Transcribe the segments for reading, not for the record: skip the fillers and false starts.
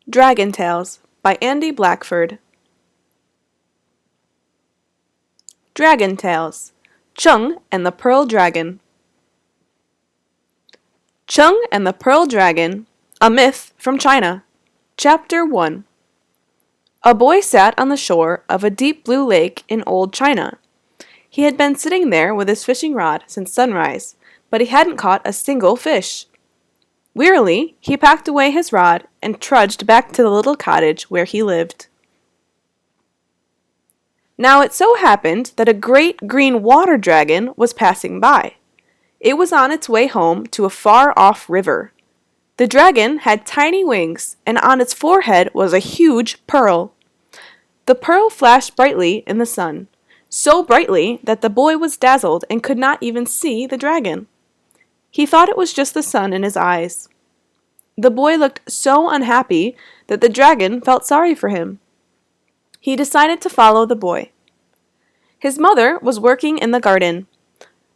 Dragon Tales by Andy Blackford. Dragon Tales: Tchang and the Pearl Dragon. Tchang and the Pearl Dragon, a myth from China. Chapter 1. A boy sat on the shore of a deep blue lake in old China. He had been sitting there with his fishing rod since sunrise, but he hadn't caught a single fish. Wearily, he packed away his rod and trudged back to the little cottage where he lived. Now it so happened that a great green water dragon was passing by. It was on its way home to a far-off river. The dragon had tiny wings, and on its forehead was a huge pearl. The pearl flashed brightly in the sun, so brightly that the boy was dazzled and could not even see the dragon. He thought it was just the sun in his eyes. The boy looked so unhappy that the dragon felt sorry for him. He decided to follow the boy. His mother was working in the garden.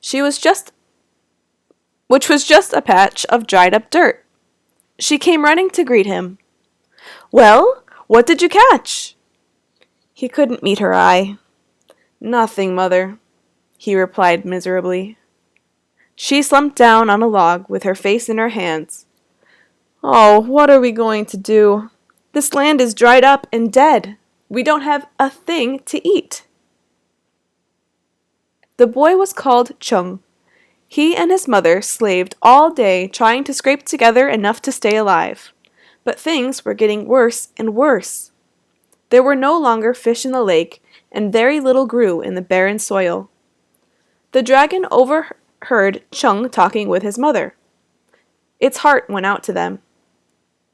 Which was just a patch of dried up dirt. She came running to greet him. "Well, what did you catch?" He couldn't meet her eye. "Nothing, mother," he replied miserably. She slumped down on a log with her face in her hands. "Oh, what are we going to do? This land is dried up and dead. We don't have a thing to eat." The boy was called Tchang. He and his mother slaved all day trying to scrape together enough to stay alive. But things were getting worse and worse. There were no longer fish in the lake, and very little grew in the barren soil. The dragon overheard Tchang talking with his mother. Its heart went out to them.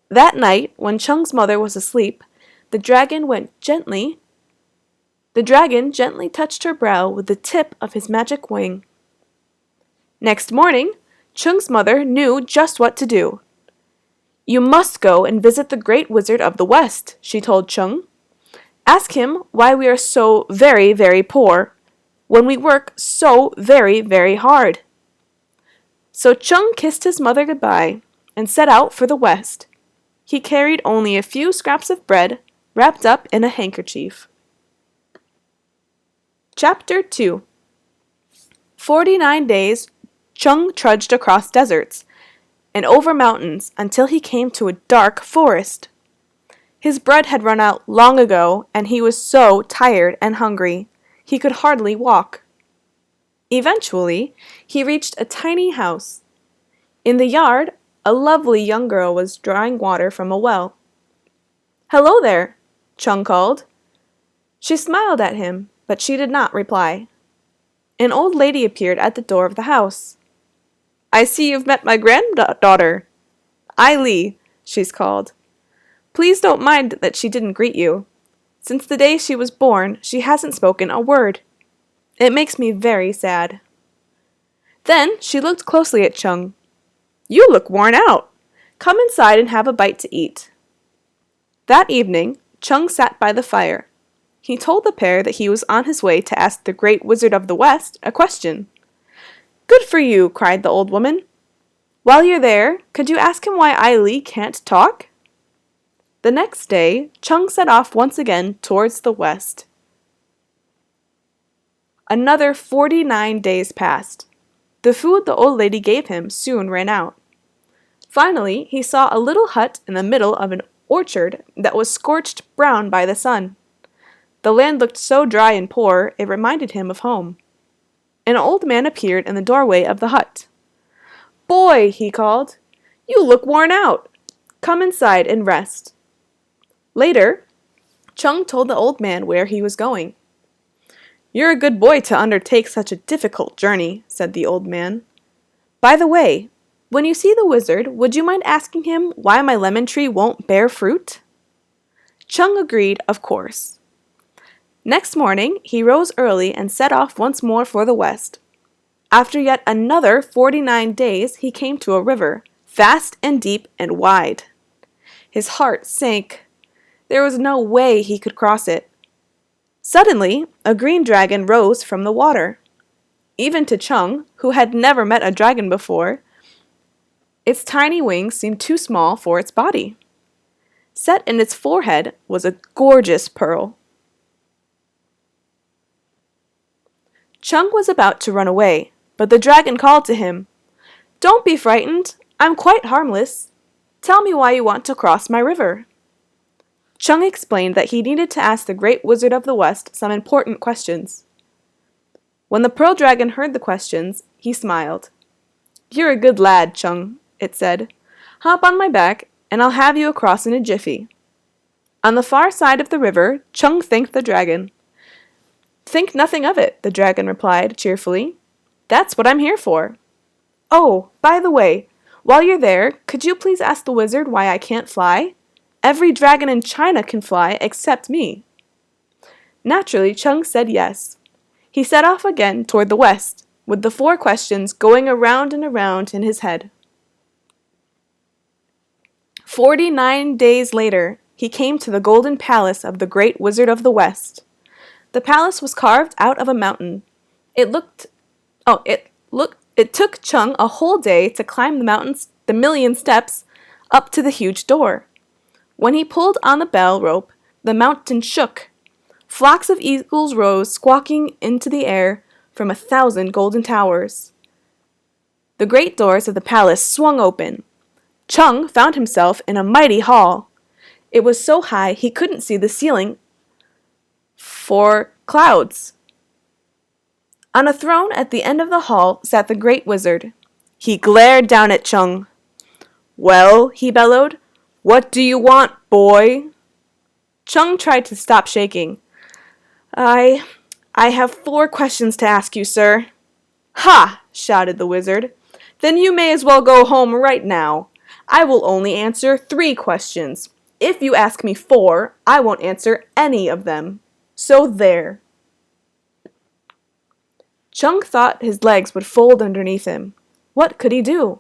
That night, when Tchang's mother was asleep, the dragon gently touched her brow with the tip of his magic wing. Next morning, Tchang's mother knew just what to do. "You must go and visit the great wizard of the West," she told Tchang. "Ask him why we are so very, very poor, when we work so very, very hard." So Tchang kissed his mother goodbye and set out for the West. He carried only a few scraps of bread wrapped up in a handkerchief. Chapter 2. 49 days Tchang trudged across deserts and over mountains until he came to a dark forest. His bread had run out long ago, and he was so tired and hungry, he could hardly walk. Eventually, he reached a tiny house. In the yard, a lovely young girl was drawing water from a well. "Hello there," Tchang called. She smiled at him, but she did not reply. An old lady appeared at the door of the house. "I see you've met my granddaughter, Ai, she's called. Please don't mind that she didn't greet you. Since the day she was born, she hasn't spoken a word. It makes me very sad." Then she looked closely at Tchang. "You look worn out. Come inside and have a bite to eat." That evening, Tchang sat by the fire. He told the pair that he was on his way to ask the great wizard of the West a question. "Good for you," cried the old woman. "While you're there, could you ask him why Ai can't talk?" The next day, Tchang set off once again towards the west. Another 49 days passed. The food the old lady gave him soon ran out. Finally, he saw a little hut in the middle of an orchard that was scorched brown by the sun. The land looked so dry and poor, it reminded him of home. An old man appeared in the doorway of the hut. "Boy," he called, "you look worn out. Come inside and rest." Later, Tchang told the old man where he was going. "You're a good boy to undertake such a difficult journey," said the old man. "By the way, when you see the wizard, would you mind asking him why my lemon tree won't bear fruit?" Tchang agreed, of course. Next morning, he rose early and set off once more for the west. After yet another 49 days, he came to a river, vast and deep and wide. His heart sank. There was no way he could cross it. Suddenly, a green dragon rose from the water. Even to Tchang, who had never met a dragon before, its tiny wings seemed too small for its body. Set in its forehead was a gorgeous pearl. Tchang was about to run away, but the dragon called to him, "Don't be frightened. I'm quite harmless. Tell me why you want to cross my river." Tchang explained that he needed to ask the Great Wizard of the West some important questions. When the Pearl Dragon heard the questions, he smiled. "You're a good lad, Tchang," it said. "Hop on my back, and I'll have you across in a jiffy." On the far side of the river, Tchang thanked the dragon. "Think nothing of it," the dragon replied cheerfully. "That's what I'm here for. Oh, by the way, while you're there, could you please ask the wizard why I can't fly? Every dragon in China can fly except me." Naturally, Tchang said yes. He set off again toward the west, with the 4 questions going around and around in his head. 49 days later, he came to the golden palace of the Great Wizard of the West. The palace was carved out of a mountain. It took Tchang a whole day to climb the million steps up to the huge door. When he pulled on the bell rope, the mountain shook. Flocks of eagles rose, squawking into the air from 1,000 golden towers. The great doors of the palace swung open. Tchang found himself in a mighty hall. It was so high he couldn't see the ceiling for clouds. On a throne at the end of the hall sat the Great Wizard. He glared down at Tchang. "Well," he bellowed, "what do you want, boy?" Tchang tried to stop shaking. I have 4 questions to ask you, sir." "Ha!" shouted the wizard. "Then you may as well go home right now. I will only answer 3 questions. If you ask me 4, I won't answer any of them. So there." Tchang thought his legs would fold underneath him. What could he do?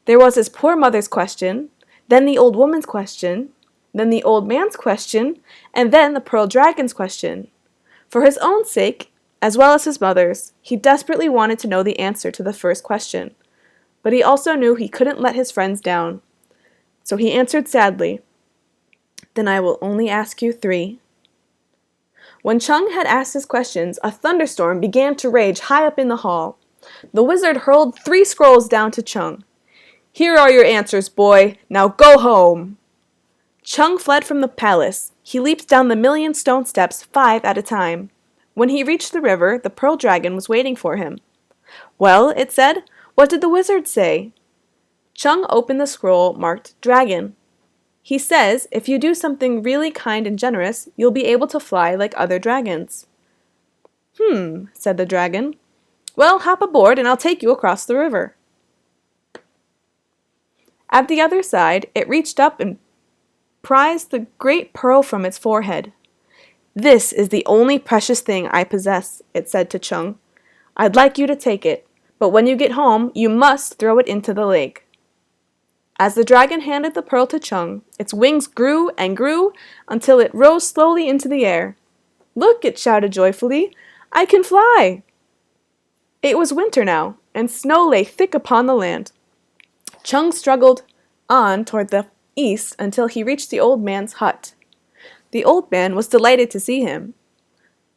There was his poor mother's question, then the old woman's question, then the old man's question, and then the Pearl Dragon's question. For his own sake, as well as his mother's, he desperately wanted to know the answer to the first question. But he also knew he couldn't let his friends down. So he answered sadly, "Then I will only ask you 3. When Tchang had asked his questions, a thunderstorm began to rage high up in the hall. The wizard hurled 3 scrolls down to Tchang. "Here are your answers, boy. Now go home." Tchang fled from the palace. He leaped down the million stone steps 5 at a time. When he reached the river, the Pearl Dragon was waiting for him. "Well," it said, "what did the wizard say?" Tchang opened the scroll marked Dragon. "He says if you do something really kind and generous, you'll be able to fly like other dragons." Said the dragon. "Well, hop aboard and I'll take you across the river." At the other side, it reached up and prized the great pearl from its forehead. "This is the only precious thing I possess," it said to Tchang. "I'd like you to take it, but when you get home, you must throw it into the lake." As the dragon handed the pearl to Tchang, its wings grew and grew until it rose slowly into the air. "Look," it shouted joyfully, "I can fly!" It was winter now, and snow lay thick upon the land. Tchang struggled on toward the east until he reached the old man's hut. The old man was delighted to see him.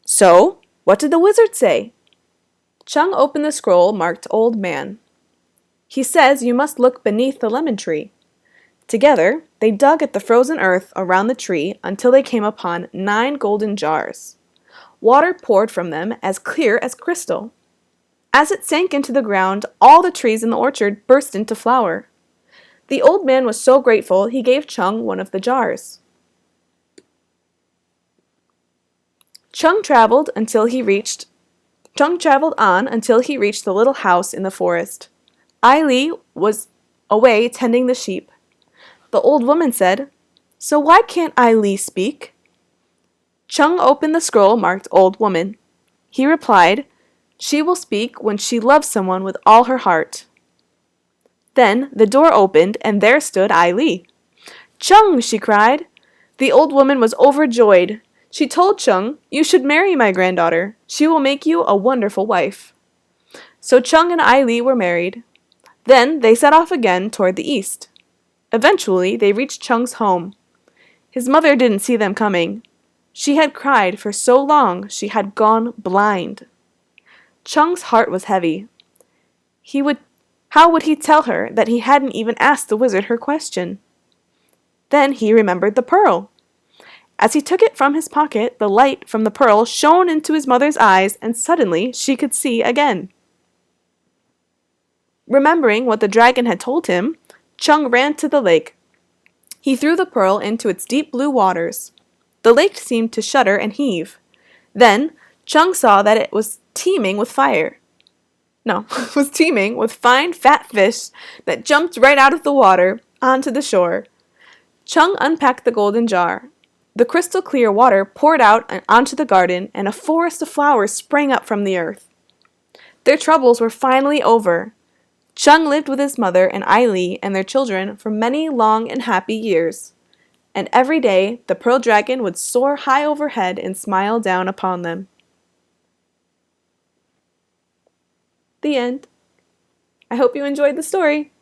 "So, what did the wizard say?" Tchang opened the scroll marked Old Man. "He says you must look beneath the lemon tree." Together, they dug at the frozen earth around the tree until they came upon 9 golden jars. Water poured from them as clear as crystal. As it sank into the ground, all the trees in the orchard burst into flower. The old man was so grateful he gave Tchang one of the jars. Tchang traveled on until he reached the little house in the forest. Ai Li was away tending the sheep. The old woman said, "So why can't Ai Li speak?" Tchang opened the scroll marked Old Woman. He replied, "She will speak when she loves someone with all her heart." Then the door opened, and there stood Ai Li. "Tchang!" she cried. The old woman was overjoyed. She told Tchang, "You should marry my granddaughter. She will make you a wonderful wife." So Tchang and Ai Li were married. Then they set off again toward the east. Eventually, they reached Chang's home. His mother didn't see them coming. She had cried for so long she had gone blind. Tchang's heart was heavy. How would he tell her that he hadn't even asked the wizard her question? Then he remembered the pearl. As he took it from his pocket, the light from the pearl shone into his mother's eyes, and suddenly she could see again. Remembering what the dragon had told him, Tchang ran to the lake. He threw the pearl into its deep blue waters. The lake seemed to shudder and heave. Then Tchang saw that it was teeming with fire. No, it was teeming with fine fat fish that jumped right out of the water onto the shore. Tchang unpacked the golden jar. The crystal clear water poured out and onto the garden, and a forest of flowers sprang up from the earth. Their troubles were finally over. Tchang lived with his mother and Ai Li and their children for many long and happy years. And every day the pearl dragon would soar high overhead and smile down upon them. The end. I hope you enjoyed the story.